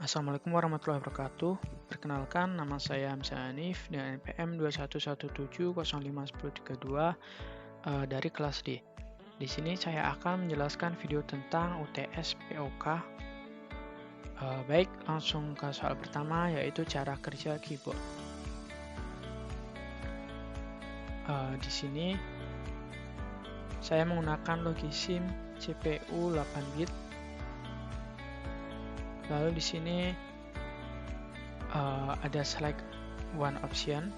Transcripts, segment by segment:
Assalamualaikum warahmatullahi wabarakatuh. Perkenalkan, nama saya Hamzah Hanif dengan NPM 2117051032 dari kelas D. Di sini saya akan menjelaskan video tentang UTS POK. Baik, langsung ke soal pertama, yaitu cara kerja keyboard. Di sini saya menggunakan Logisim CPU 8 bit. Lalu di sini ada select one option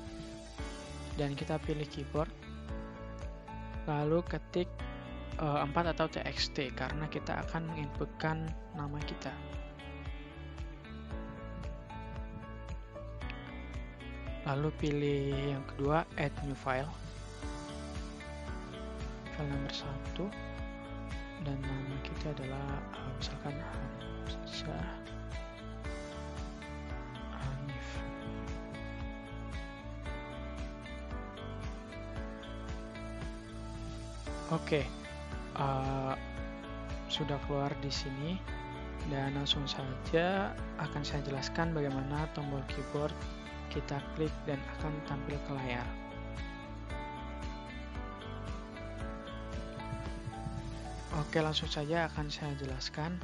dan kita pilih keyboard. Lalu ketik 4 atau txt karena kita akan menginputkan nama kita. Lalu pilih yang kedua, add new file. File nomor 1 dan nama kita adalah misalkan Hamzah Hanif. Oke, sudah keluar di sini dan langsung saja akan saya jelaskan bagaimana tombol keyboard kita klik dan akan tampil ke layar. Oke, langsung saja akan saya jelaskan.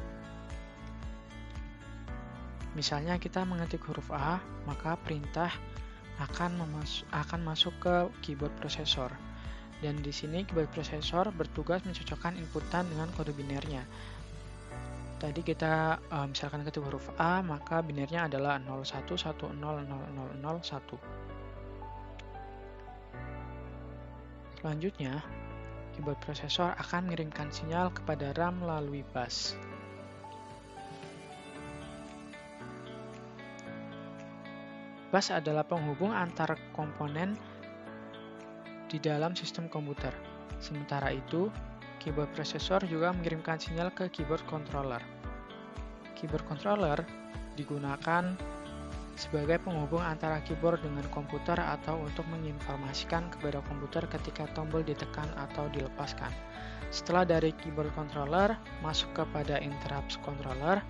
Misalnya kita mengetik huruf A, maka perintah akan masuk ke keyboard prosesor. Dan di sini keyboard prosesor bertugas mencocokkan inputan dengan kode binernya. Tadi kita misalkan ketik huruf A, maka binernya adalah 01100001. Selanjutnya, keyboard prosesor akan mengirimkan sinyal kepada RAM melalui bus. Bus adalah penghubung antar komponen di dalam sistem komputer. Sementara itu, keyboard prosesor juga mengirimkan sinyal ke keyboard controller. Keyboard controller digunakan sebagai penghubung antara keyboard dengan komputer atau untuk menginformasikan kepada komputer ketika tombol ditekan atau dilepaskan. Setelah dari keyboard controller masuk kepada interrupt controller,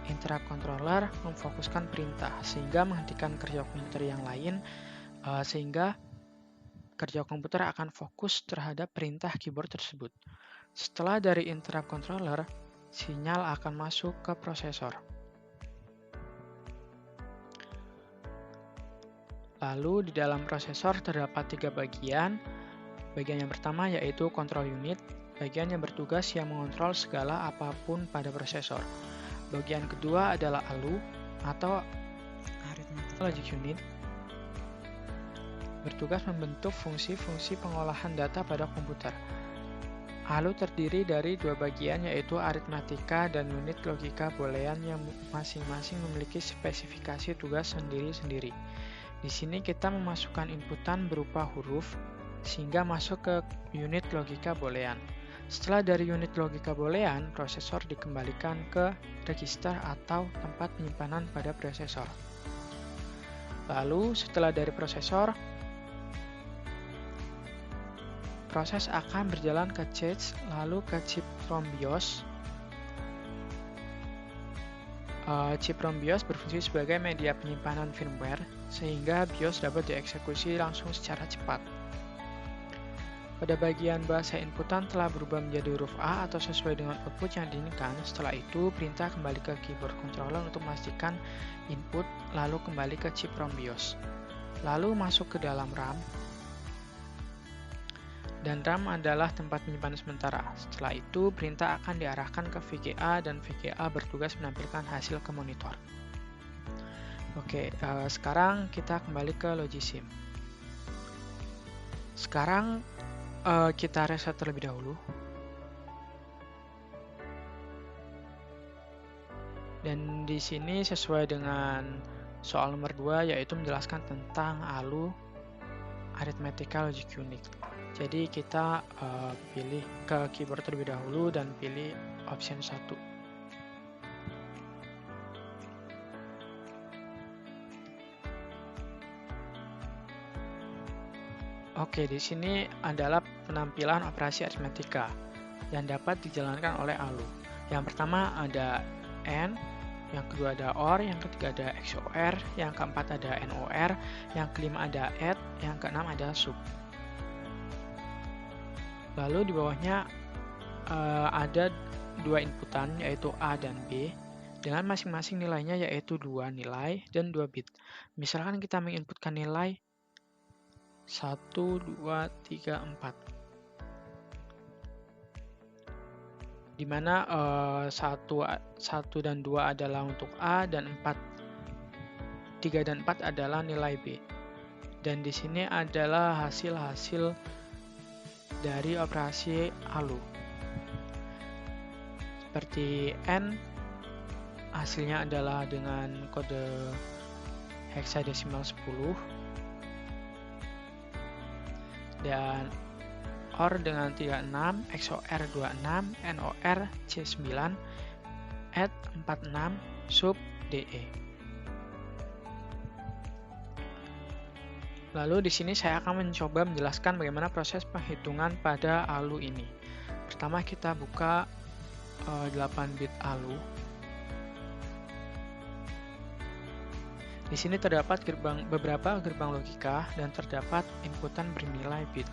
interrupt controller memfokuskan perintah sehingga menghentikan kerja komputer yang lain, sehingga kerja komputer akan fokus terhadap perintah keyboard tersebut. Setelah dari interrupt controller, sinyal akan masuk ke prosesor. Lalu di dalam prosesor terdapat 3 bagian. Bagian yang pertama yaitu control unit, bagian yang bertugas yang mengontrol segala apapun pada prosesor. Bagian kedua adalah ALU atau Arithmetic Logic Unit, bertugas membentuk fungsi-fungsi pengolahan data pada komputer. ALU terdiri dari 2 bagian yaitu aritmatika dan unit logika boolean yang masing-masing memiliki spesifikasi tugas sendiri-sendiri. Di sini kita memasukkan inputan berupa huruf sehingga masuk ke unit logika boolean. Setelah dari unit logika boolean, prosesor dikembalikan ke register atau tempat penyimpanan pada prosesor. Lalu setelah dari prosesor, proses akan berjalan ke cache, lalu ke chip ROM BIOS. Chip ROM BIOS berfungsi sebagai media penyimpanan firmware, sehingga BIOS dapat dieksekusi langsung secara cepat. Pada bagian bahasa inputan telah berubah menjadi huruf A atau sesuai dengan output yang diinginkan. Setelah itu, perintah kembali ke keyboard controller untuk memastikan input, lalu kembali ke chip ROM BIOS. Lalu masuk ke dalam RAM. Dan RAM adalah tempat penyimpanan sementara. Setelah itu, perintah akan diarahkan ke VGA dan VGA bertugas menampilkan hasil ke monitor. Oke, sekarang kita kembali ke Logisim. Sekarang kita reset terlebih dahulu. Dan di sini sesuai dengan soal nomor 2 yaitu menjelaskan tentang ALU Arithmetical Logic Unit. Jadi kita pilih ke keyboard terlebih dahulu dan pilih option 1. Oke, di sini adalah penampilan operasi aritmatika yang dapat dijalankan oleh ALU. Yang pertama ada AND, yang kedua ada OR, yang ketiga ada XOR, yang keempat ada NOR, yang kelima ada ADD, yang keenam ada SUB. Lalu di bawahnya ada dua inputan yaitu A dan B dengan masing-masing nilainya yaitu 2 nilai dan 2 bit. Misalkan kita menginputkan nilai 1, 2, 3, 4. Di mana 1 dan 2 adalah untuk A dan 3 dan 4 adalah nilai B. Dan di sini adalah hasil-hasil dari operasi ALU. Seperti N, hasilnya adalah dengan kode heksadesimal 10. Dan OR dengan 36, XOR 26, NOR C9, ADD 46, SUB DE. Lalu di sini saya akan mencoba menjelaskan bagaimana proses penghitungan pada ALU ini. Pertama kita buka 8 bit ALU. Di sini terdapat beberapa gerbang logika dan terdapat inputan bernilai bit.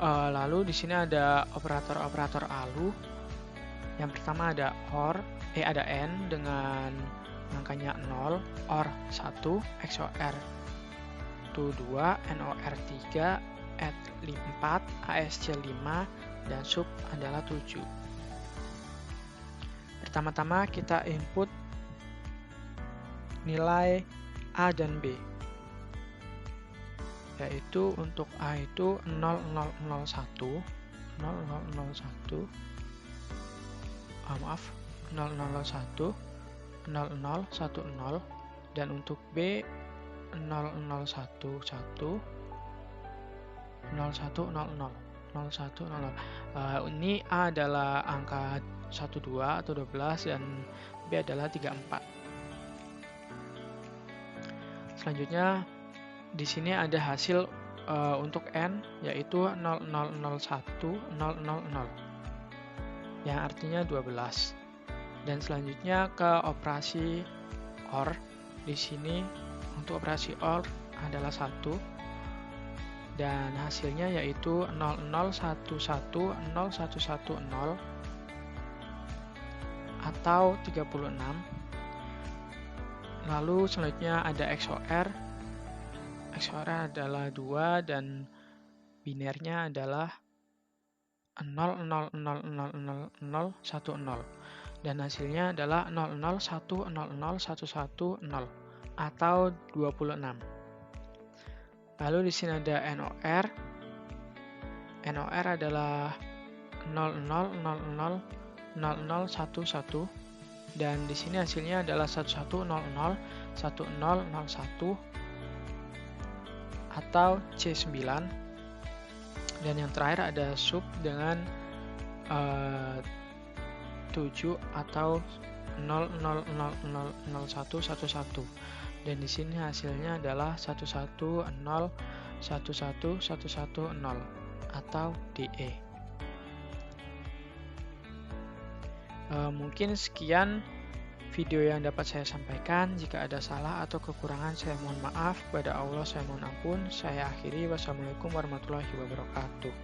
Lalu di sini ada operator-operator ALU. Yang pertama ada ada N dengan angkanya 0, OR 1, XOR 2, NOR 3, ADD 4, ASC 5, dan SUB adalah 7. Pertama-tama kita input nilai A dan B. Yaitu untuk A itu 0001, 0001, 0010, dan untuk B 0011, 0100, 0100. Ini A adalah angka 12 atau 12 dan B adalah 34. Selanjutnya di sini ada hasil untuk N yaitu 0001, 000 yang artinya 12. Dan selanjutnya ke operasi OR. Di sini untuk operasi OR adalah 1 dan hasilnya yaitu 0011, 0110 atau 36. Lalu selanjutnya ada XOR. XOR adalah 2 dan binernya adalah 000010 dan hasilnya adalah 00100110 atau 26. Lalu di sini ada NOR. NOR adalah 00000011 dan di sini hasilnya adalah 11001001 atau C9. Dan yang terakhir ada SUB dengan 7 atau 00000111 dan di sini hasilnya adalah 11011110 atau DE. Mungkin sekian video yang dapat saya sampaikan. Jika ada salah atau kekurangan saya mohon maaf. Kepada Allah saya mohon ampun. Saya akhiri. Wassalamualaikum warahmatullahi wabarakatuh.